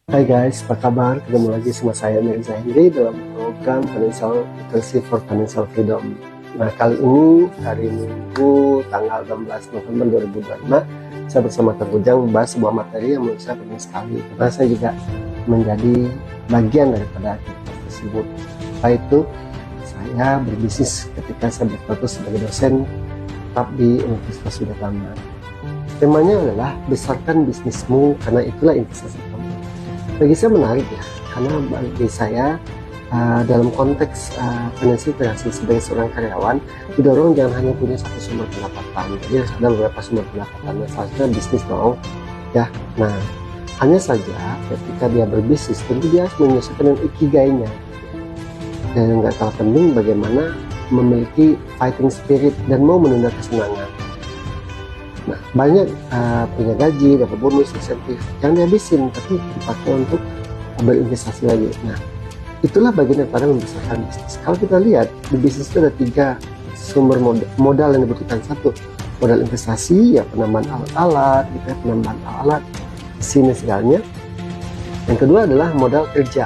Hai guys, apa kabar? Ketemu lagi sama saya Mirza Henry dalam program Financial Literacy for Financial Freedom. Nah, kali ini hari Minggu tanggal 16 November 2025 saya bersama Kang Ujang membahas sebuah materi yang menurut saya penting sekali karena saya juga menjadi bagian daripada aktivitas tersebut. Yaitu saya berbisnis ketika saya berstatus sebagai dosen tetap di Universitas Sudhatama. Temanya adalah besarkan bisnismu karena itulah investasi kamu. Bagi saya menarik ya, karena bagi saya dalam konteks financial literacy sebagai seorang karyawan didorong jangan hanya punya satu sumber pendapatan, jadi harus ada beberapa sumber pendapatan. Nah, salah satunya bisnis dong, ya. Nah, hanya saja ketika dia berbisnis tentu dia harus menyelesaikan ikigainya, dan nggak kalah penting bagaimana memiliki fighting spirit dan mau menunda kesenangan. Nah, banyak punya gaji, dapat bonus, insentif, jangan dihabisin, tapi dipakai untuk berinvestasi lagi. Nah, itulah bagian daripada membesarkan bisnis. Kalau kita lihat, di bisnis itu ada 3 sumber modal yang dibutuhkan. Satu, modal investasi, ya penambahan alat-alat, gitu ya, penambahan alat, mesin dan segalanya. Yang kedua adalah modal kerja,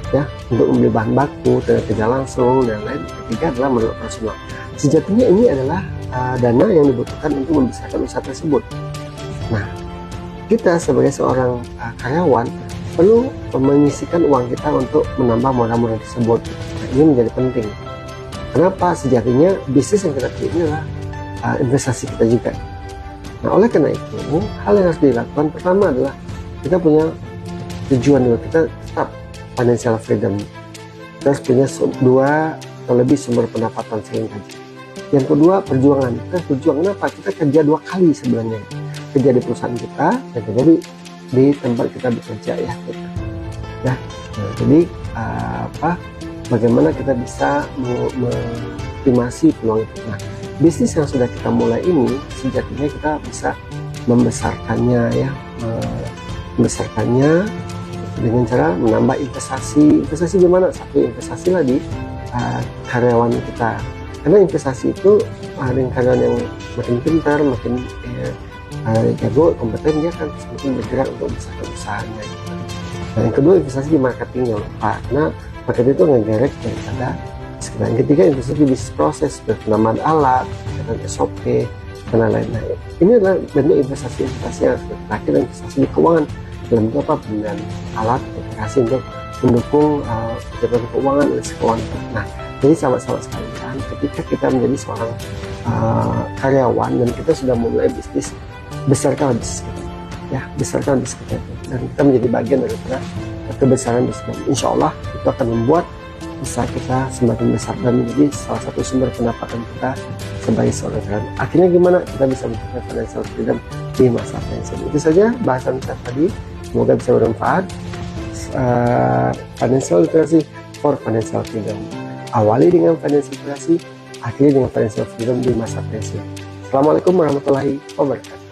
ya, untuk membeli bahan baku, tenaga kerja langsung, dan lain. Ketiga adalah modal operasional. Sejatinya ini adalah dana yang dibutuhkan untuk membesarkan usaha tersebut. Nah, kita sebagai seorang karyawan perlu menyisihkan uang kita untuk menambah modal-modal tersebut. Nah, ini menjadi penting. Kenapa? Sejatinya bisnis yang kita pilih ini adalah investasi kita juga. Nah, oleh karena itu, hal yang harus dilakukan pertama adalah kita punya tujuan dulu. Kita tetap financial freedom. Kita harus punya 2 atau lebih sumber pendapatan selain gaji. Yang kedua, perjuangan. Kita berjuang kenapa? Kita kerja 2 kali sebenarnya. Kerja di perusahaan kita dan kerja di tempat kita bekerja ya. Nah, jadi bagaimana kita bisa mengoptimasi peluang itu. Nah, bisnis yang sudah kita mulai ini sejatinya kita bisa membesarkannya ya, membesarkannya dengan cara menambah investasi. Investasi di mana? Satu, investasilah di karyawan kita. Karena investasi itu dengan karyawan yang makin pintar, makin jago, kompeten, dia akan semakin bergerak untuk membesarkan usahanya. Nah, yang kedua, investasi di marketing yang lupa, karena marketing itu ngegerek daripada sekitar. Yang ketiga, investasi di bisnis proses, penambahan alat, dan SOP, dan lain-lain. Ini adalah bentuk investasi-investasi yang terakhir, investasi di keuangan dalam bentuk apa? Pembelian alat, operasi untuk mendukung pejabat keuangan dan keuangan. Nah, jadi sahabat-sahabat sekalian, ketika kita menjadi seorang karyawan dan kita sudah mulai bisnis, besarkan bisnis kita, ya, besarkan bisnis kita, dan kita menjadi bagian daripada kebesaran bisnis. Insya Allah itu akan membuat usaha kita semakin besar dan menjadi salah satu sumber pendapatan kita sebagai seorang karyawan. Akhirnya gimana kita bisa mencapai financial freedom di masa pensiun. Itu saja bahasan kita tadi, semoga bisa bermanfaat. Financial literacy for financial freedom. Awali dengan financial literacy, akhiri dengan financial freedom di masa pensiun. Assalamualaikum warahmatullahi wabarakatuh.